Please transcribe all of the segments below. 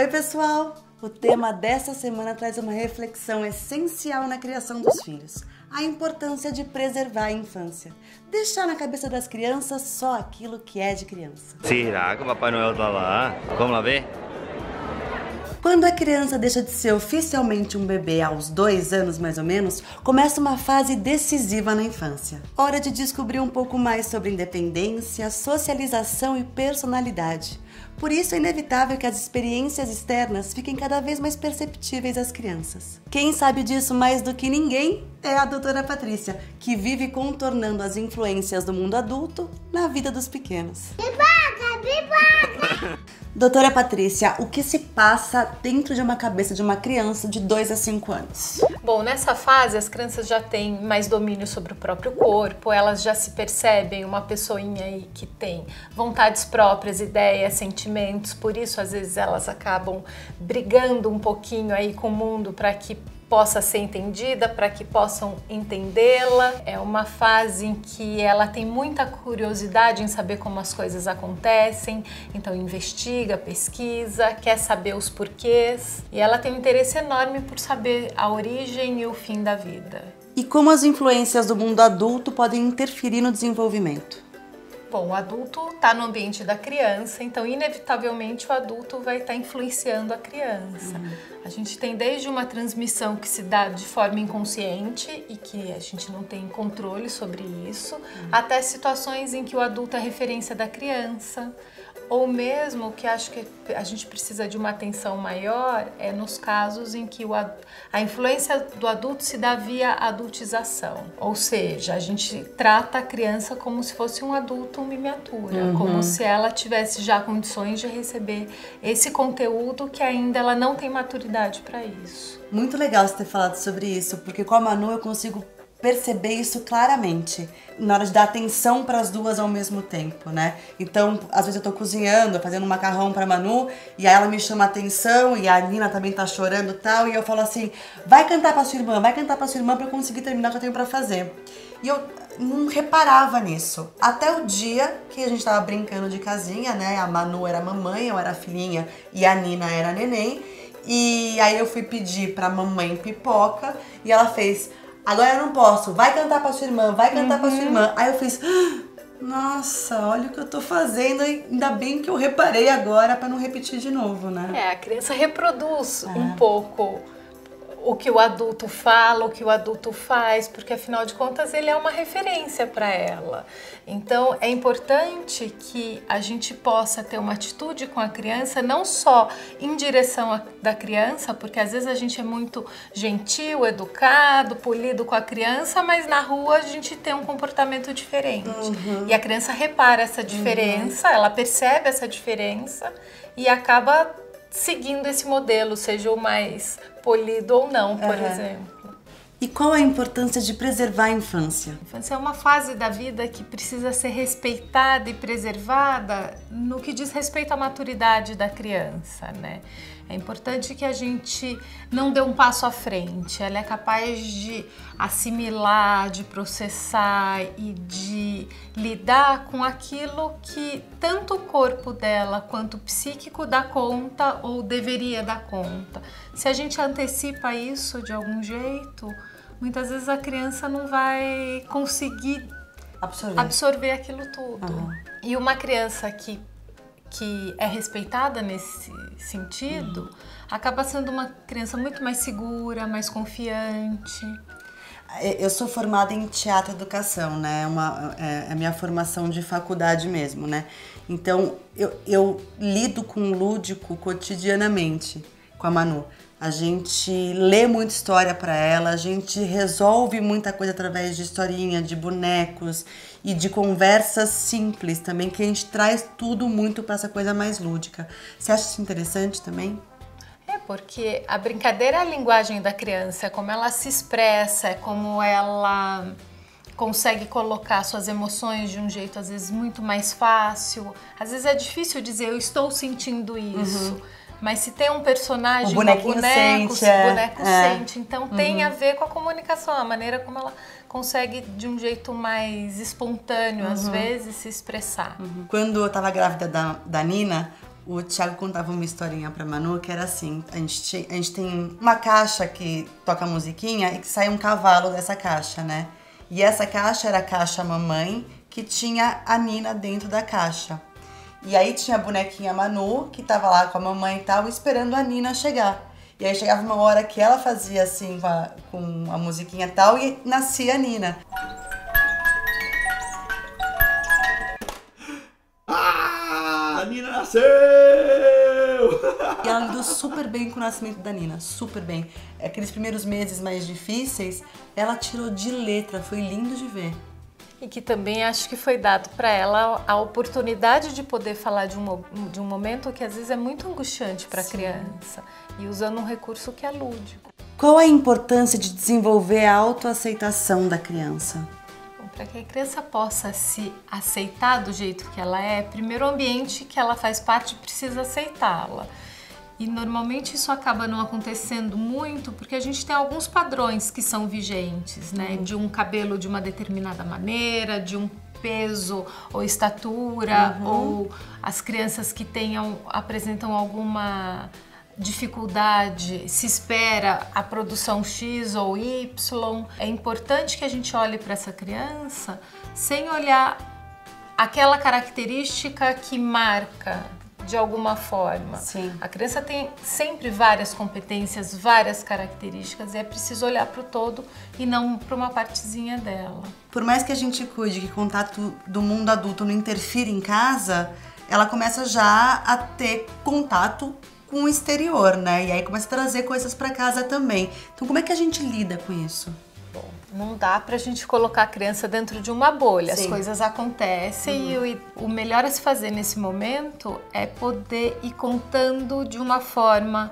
Oi, pessoal! O tema dessa semana traz uma reflexão essencial na criação dos filhos. A importância de preservar a infância. Deixar na cabeça das crianças só aquilo que é de criança. Será que o Papai Noel tá lá? Vamos lá ver? Quando a criança deixa de ser oficialmente um bebê aos 2 anos mais ou menos, começa uma fase decisiva na infância. Hora de descobrir um pouco mais sobre independência, socialização e personalidade. Por isso é inevitável que as experiências externas fiquem cada vez mais perceptíveis às crianças. Quem sabe disso mais do que ninguém é a doutora Patrícia, que vive contornando as influências do mundo adulto na vida dos pequenos. Doutora Patrícia, o que se passa dentro de uma cabeça de uma criança de 2 a 5 anos? Bom, nessa fase as crianças já têm mais domínio sobre o próprio corpo, elas já se percebem uma pessoinha aí que tem vontades próprias, ideias, sentimentos, por isso às vezes elas acabam brigando um pouquinho aí com o mundo para que possa ser entendida, para que possam entendê-la. É uma fase em que ela tem muita curiosidade em saber como as coisas acontecem, então investiga, pesquisa, quer saber os porquês e ela tem um interesse enorme por saber a origem e o fim da vida. E como as influências do mundo adulto podem interferir no desenvolvimento? Bom, o adulto está no ambiente da criança, então inevitavelmente o adulto vai estar influenciando a criança. A gente tem desde uma transmissão que se dá de forma inconsciente e que a gente não tem controle sobre isso, até situações em que o adulto é referência da criança, ou mesmo que acho que a gente precisa de uma atenção maior é nos casos em que a influência do adulto se dá via adultização, ou seja, a gente trata a criança como se fosse um adulto miniatura, como se ela tivesse já condições de receber esse conteúdo que ainda ela não tem maturidade para isso. Muito legal você ter falado sobre isso, porque com a Manu eu consigo perceber isso claramente, na hora de dar atenção para as duas ao mesmo tempo, né? Então, às vezes eu tô cozinhando, fazendo um macarrão pra Manu, e aí ela me chama a atenção, e a Nina também tá chorando e tal, e eu falo assim, vai cantar pra sua irmã pra eu conseguir terminar o que eu tenho pra fazer. E eu não reparava nisso, até o dia que a gente tava brincando de casinha, né? A Manu era a mamãe, eu era a filhinha, e a Nina era a neném, e aí eu fui pedir pra mamãe pipoca, e ela fez... Agora eu não posso, vai cantar pra sua irmã, vai cantar pra sua irmã. Aí eu fiz, nossa, olha o que eu tô fazendo, ainda bem que eu reparei agora pra não repetir de novo, né? A criança reproduz um pouco o que o adulto fala, o que o adulto faz, porque afinal de contas ele é uma referência para ela. Então é importante que a gente possa ter uma atitude com a criança, não só em direção da criança, porque às vezes a gente é muito gentil, educado, polido com a criança, mas na rua a gente tem um comportamento diferente. E a criança repara essa diferença, ela percebe essa diferença e acaba seguindo esse modelo, seja o mais polido ou não, por exemplo. E qual a importância de preservar a infância? A infância é uma fase da vida que precisa ser respeitada e preservada no que diz respeito à maturidade da criança, né? É importante que a gente não dê um passo à frente. Ela é capaz de assimilar, de processar e de lidar com aquilo que tanto o corpo dela quanto o psíquico dá conta ou deveria dar conta. Se a gente antecipa isso de algum jeito, muitas vezes a criança não vai conseguir absorver aquilo tudo. E uma criança que é respeitada nesse sentido, acaba sendo uma criança muito mais segura, mais confiante. Eu sou formada em teatro e educação, né? É a minha formação de faculdade mesmo, né? Então, eu lido com o lúdico cotidianamente com a Manu. A gente lê muita história para ela, a gente resolve muita coisa através de historinha, de bonecos e de conversas simples também, que a gente traz tudo muito para essa coisa mais lúdica. Você acha isso interessante também? É porque a brincadeira é a linguagem da criança, é como ela se expressa, é como ela consegue colocar suas emoções de um jeito às vezes muito mais fácil. Às vezes é difícil dizer eu estou sentindo isso. Mas se tem um personagem, o bonequinho boneco sente, sente. Então tem a ver com a comunicação, a maneira como ela consegue de um jeito mais espontâneo, às vezes, se expressar. Quando eu tava grávida da Nina, o Thiago contava uma historinha pra Manu que era assim, a gente tem uma caixa que toca musiquinha e que sai um cavalo dessa caixa, né? E essa caixa era a caixa mamãe, que tinha a Nina dentro da caixa. E aí tinha a bonequinha Manu, que tava lá com a mamãe e tal, esperando a Nina chegar. E aí chegava uma hora que ela fazia assim com a musiquinha e tal, e nascia a Nina. A Nina nasceu! E ela lidou super bem com o nascimento da Nina, super bem. Aqueles primeiros meses mais difíceis, ela tirou de letra, foi lindo de ver. E que também acho que foi dado para ela a oportunidade de poder falar de um momento que às vezes é muito angustiante para a criança, e usando um recurso que é lúdico. Qual a importância de desenvolver a autoaceitação da criança? Para que a criança possa se aceitar do jeito que ela é, primeiro o ambiente que ela faz parte precisa aceitá-la. E normalmente isso acaba não acontecendo muito porque a gente tem alguns padrões que são vigentes, né? De um cabelo de uma determinada maneira, de um peso ou estatura, ou as crianças que apresentam alguma dificuldade, se espera a produção X ou Y. É importante que a gente olhe para essa criança sem olhar aquela característica que marca de alguma forma. Sim. A criança tem sempre várias competências, várias características, e é preciso olhar para o todo e não para uma partezinha dela. Por mais que a gente cuide que o contato do mundo adulto não interfira em casa, ela começa já a ter contato com o exterior, né? E aí começa a trazer coisas para casa também. Então como é que a gente lida com isso? Bom, não dá pra gente colocar a criança dentro de uma bolha. Sim. As coisas acontecem e o melhor a se fazer nesse momento é poder ir contando de uma forma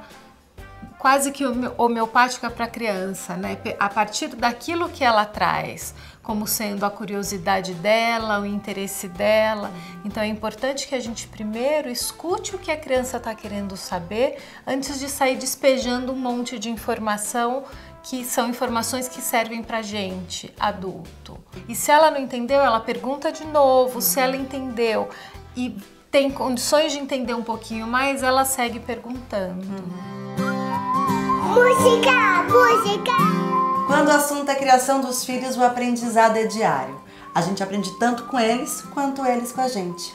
quase que homeopática para a criança, né? A partir daquilo que ela traz, como sendo a curiosidade dela, o interesse dela. Então é importante que a gente primeiro escute o que a criança está querendo saber antes de sair despejando um monte de informação que são informações que servem pra gente, adulto. E se ela não entendeu, ela pergunta de novo. Se ela entendeu e tem condições de entender um pouquinho mais, ela segue perguntando. Música, música! Quando o assunto é a criação dos filhos, o aprendizado é diário. A gente aprende tanto com eles, quanto eles com a gente.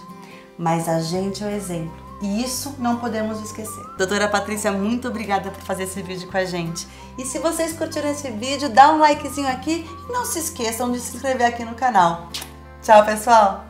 Mas a gente é o exemplo. E isso não podemos esquecer. Doutora Patrícia, muito obrigada por fazer esse vídeo com a gente. E se vocês curtiram esse vídeo, dá um likezinho aqui e não se esqueçam de se inscrever aqui no canal. Tchau, pessoal!